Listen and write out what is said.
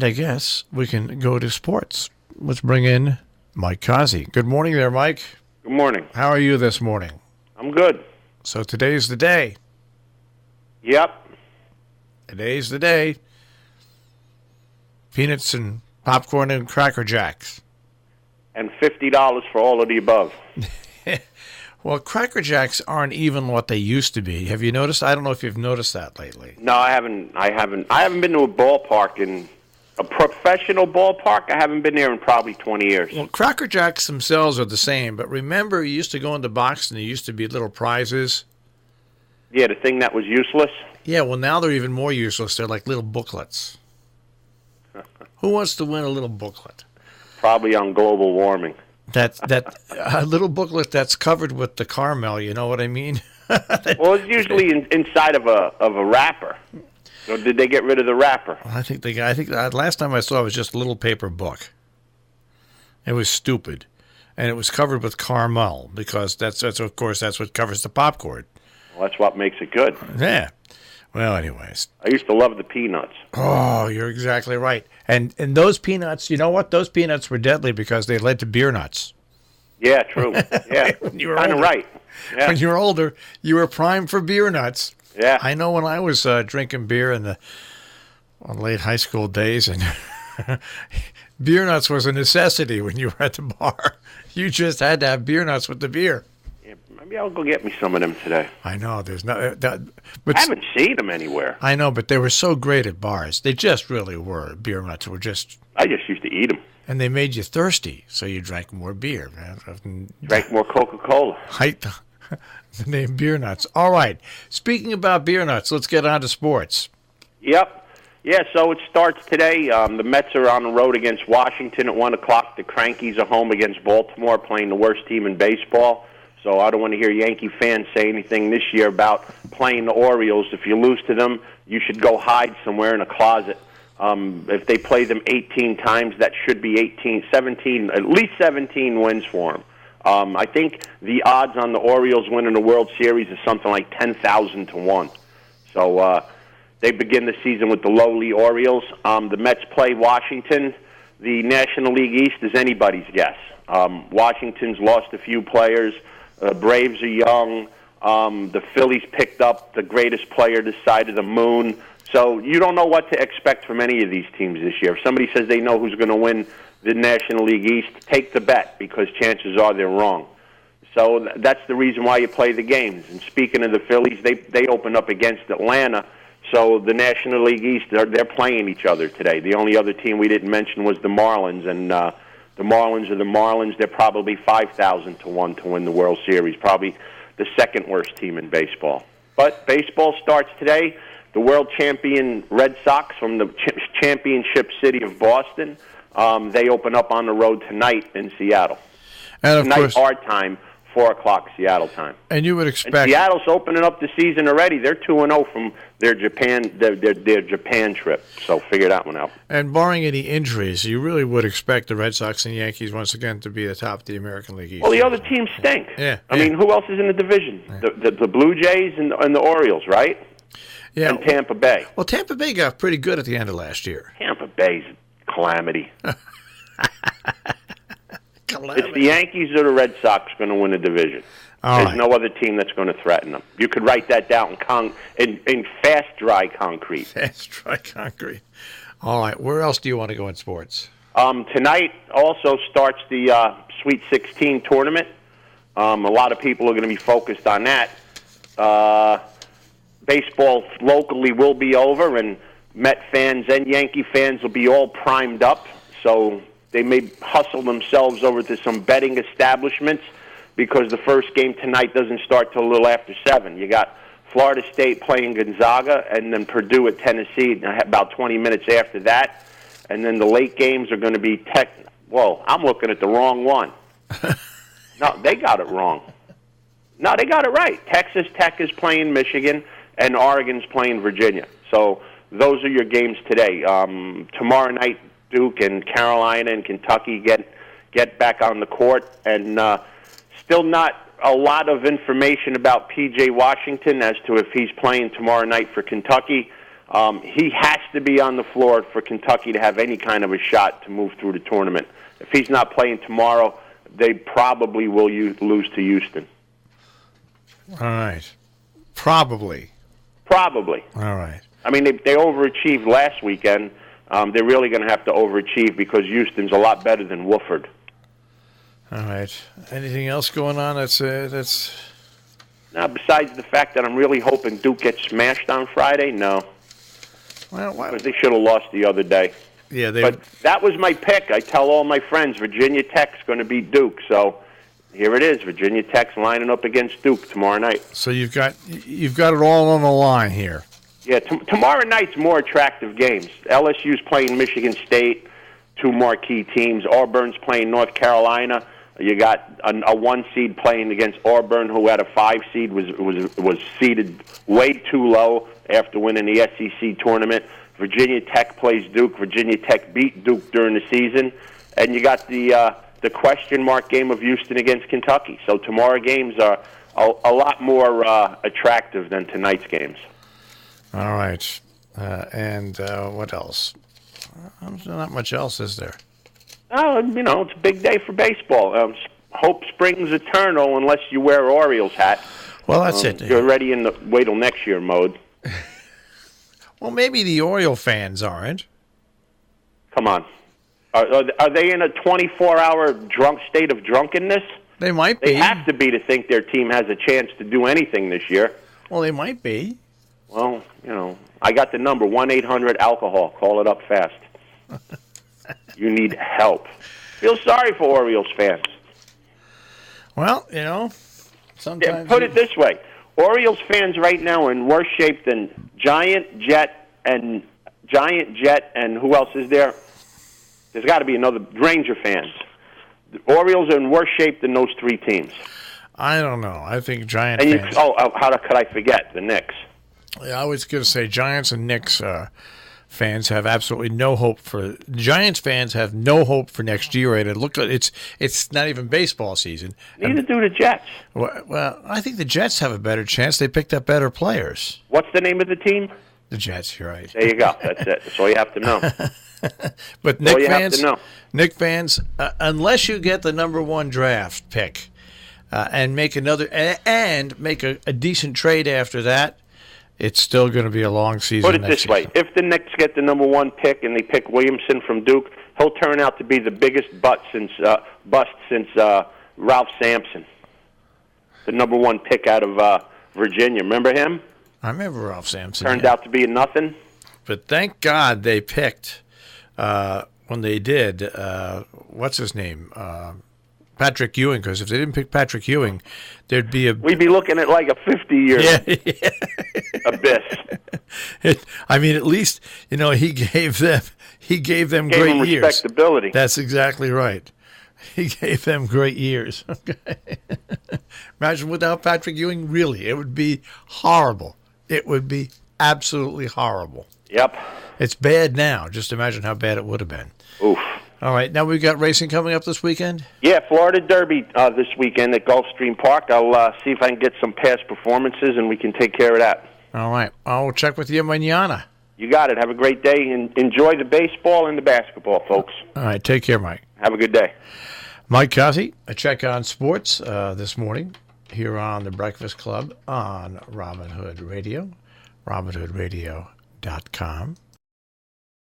I guess we can go to sports. Let's bring in Mike Cozzi. Good morning there, Mike. Good morning. How are you this morning? I'm good. So today's the day. Yep. Today's the day. Peanuts and popcorn and Cracker Jacks. And $50 for all of the above. Well, Cracker Jacks aren't even what they used to be. Have you noticed? I don't know if you've noticed that lately. No, I haven't been to a ballpark a professional ballpark. I haven't been there in probably 20 years. Well, Cracker Jacks themselves are the same, but remember you used to go in the box and there used to be little prizes? Yeah, the thing that was useless? Yeah, well, now they're even more useless. They're like little booklets. Who wants to win a little booklet? Probably on global warming. That a little booklet that's covered with the caramel, you know what I mean? Well, it's usually inside of a wrapper. So did they get rid of the wrapper? I think last time I saw it was just a little paper book. It was stupid, and it was covered with caramel because that's of course that's what covers the popcorn. Well, that's what makes it good. Yeah. Well, anyways. I used to love the peanuts. Oh, you're exactly right. And those peanuts, you know what? Those peanuts were deadly because they led to beer nuts. Yeah, true. Yeah, you're kind of right. Yeah. When you were older, you were primed for beer nuts. Yeah. I know when I was drinking beer in the late high school days, and beer nuts was a necessity when you were at the bar. You just had to have beer nuts with the beer. Maybe I'll go get me some of them today. I know. There's no, but I haven't seen them anywhere. I know, but they were so great at bars. They just really were. Beer nuts were just... I just used to eat them. And they made you thirsty, so you drank more beer. Drank more Coca-Cola. The name beer nuts. All right. Speaking about beer nuts, let's get on to sports. Yep. Yeah, so it starts today. The Mets are on the road against Washington at 1 o'clock. The Crankies are home against Baltimore, playing the worst team in baseball. So I don't want to hear Yankee fans say anything this year about playing the Orioles. If you lose to them, you should go hide somewhere in a closet. If they play them 18 times, that should be 17, at least 17 wins for them. I think the odds on the Orioles winning the World Series is something like 10,000 to 1. So they begin the season with the lowly Orioles. The Mets play Washington. The National League East is anybody's guess. Washington's lost a few players. The Braves are young. The Phillies picked up the greatest player this side of the moon. So you don't know what to expect from any of these teams this year. If somebody says they know who's going to win the National League East, take the bet because chances are they're wrong. So that's the reason why you play the games. And speaking of the Phillies, they open up against Atlanta. So the National League East, they're playing each other today. The only other team we didn't mention was the Marlins, and the Marlins are the Marlins. They're probably 5,000 to 1 to win the World Series, probably the second worst team in baseball. But baseball starts today. The world champion Red Sox from the championship city of Boston, they open up on the road tonight in Seattle. And of tonight, course, our time, 4 o'clock Seattle time. And you would expect... And Seattle's opening up the season already. They're 2-0 from their Japan trip. So figure that one out. And barring any injuries, you really would expect the Red Sox and Yankees once again to be the top of the American League East. Well, the other teams stink. Yeah. I mean, who else is in the division? Yeah. The Blue Jays and the Orioles, right? Yeah. And Tampa Bay. Well, Tampa Bay got pretty good at the end of last year. Tampa Bay's a calamity. It's the Yankees or the Red Sox going to win the division. There's no other team that's going to threaten them. You could write that down in fast, dry concrete. Fast, dry concrete. All right. Where else do you want to go in sports? Tonight also starts the Sweet 16 tournament. A lot of people are going to be focused on that. Baseball locally will be over, and Met fans and Yankee fans will be all primed up. So they may hustle themselves over to some betting establishments because the first game tonight doesn't start till a little after 7. You got Florida State playing Gonzaga, and then Purdue at Tennessee about 20 minutes after that. And then the late games are going to be Well, I'm looking at the wrong one. No, they got it wrong. No, they got it right. Texas Tech is playing Michigan, and Oregon's playing Virginia. So those are your games today. Tomorrow night, Duke and Carolina and Kentucky get back on the court, and still not a lot of information about P.J. Washington as to if he's playing tomorrow night for Kentucky. He has to be on the floor for Kentucky to have any kind of a shot to move through the tournament. If he's not playing tomorrow, they probably will lose to Houston. All right. Probably. Probably. All right. I mean, they overachieved last weekend. They're really going to have to overachieve because Houston's a lot better than Wofford. All right. Anything else going on that's... Now, besides the fact that I'm really hoping Duke gets smashed on Friday, no. Well, why? They should have lost the other day. Yeah, But that was my pick. I tell all my friends Virginia Tech's going to beat Duke. So here it is. Virginia Tech's lining up against Duke tomorrow night. So you've got it all on the line here. Yeah, tomorrow night's more attractive games. LSU's playing Michigan State, two marquee teams. Auburn's playing North Carolina. You got a 1 seed playing against Auburn, who had a 5 seed, was seeded way too low after winning the SEC tournament. Virginia Tech plays Duke. Virginia Tech beat Duke during the season, and you got the question mark game of Houston against Kentucky. So tomorrow's games are a lot more attractive than tonight's games. All right, and what else? Not much else, is there? Oh, it's a big day for baseball. Hope springs eternal unless you wear Orioles hat. Well, that's it. You're already in the wait till next year mode. Well, maybe the Oriole fans aren't. Come on. Are they in a 24-hour drunk state of drunkenness? They might be. They have to be to think their team has a chance to do anything this year. Well, they might be. Well, I got the number, 1-800-ALCOHOL. Call it up fast. You need help. Feel sorry for Orioles fans. Well, sometimes... Put it this way. Orioles fans right now are in worse shape than Giant, Jet, and who else is there? There's got to be another. Ranger fans. The Orioles are in worse shape than those 3 teams. I don't know. I think Giant fans... how could I forget? The Knicks. Yeah, I was going to say Giants and Knicks fans have absolutely no hope for... Giants fans have no hope for next year. And it's not even baseball season. Neither do the Jets. Well, I think the Jets have a better chance. They picked up better players. What's the name of the team? The Jets, you're right. There you go. That's it. That's all you have to know. But Knick fans, unless you get the number 1 draft pick and make a decent trade after that, it's still going to be a long season. Put it this way. If the Knicks get the number 1 pick and they pick Williamson from Duke, he'll turn out to be the biggest bust since Ralph Sampson, the number 1 pick out of Virginia. Remember him? I remember Ralph Sampson. Turned out to be a nothing. But thank God they picked, when they did, what's his name? Patrick Ewing, because if they didn't pick Patrick Ewing, we'd be looking at like a 50-year abyss. I mean, at least he gave them great years. Respectability. That's exactly right. He gave them great years. Okay. Imagine without Patrick Ewing, really, it would be horrible. It would be absolutely horrible. Yep. It's bad now. Just imagine how bad it would have been. Oof. All right, now we've got racing coming up this weekend? Yeah, Florida Derby this weekend at Gulfstream Park. I'll see if I can get some past performances, and we can take care of that. All right. I'll check with you mañana. You got it. Have a great day, and enjoy the baseball and the basketball, folks. All right, take care, Mike. Have a good day. Mike Cozzi, a check on sports this morning here on the Breakfast Club on Robin Hood Radio, robinhoodradio.com.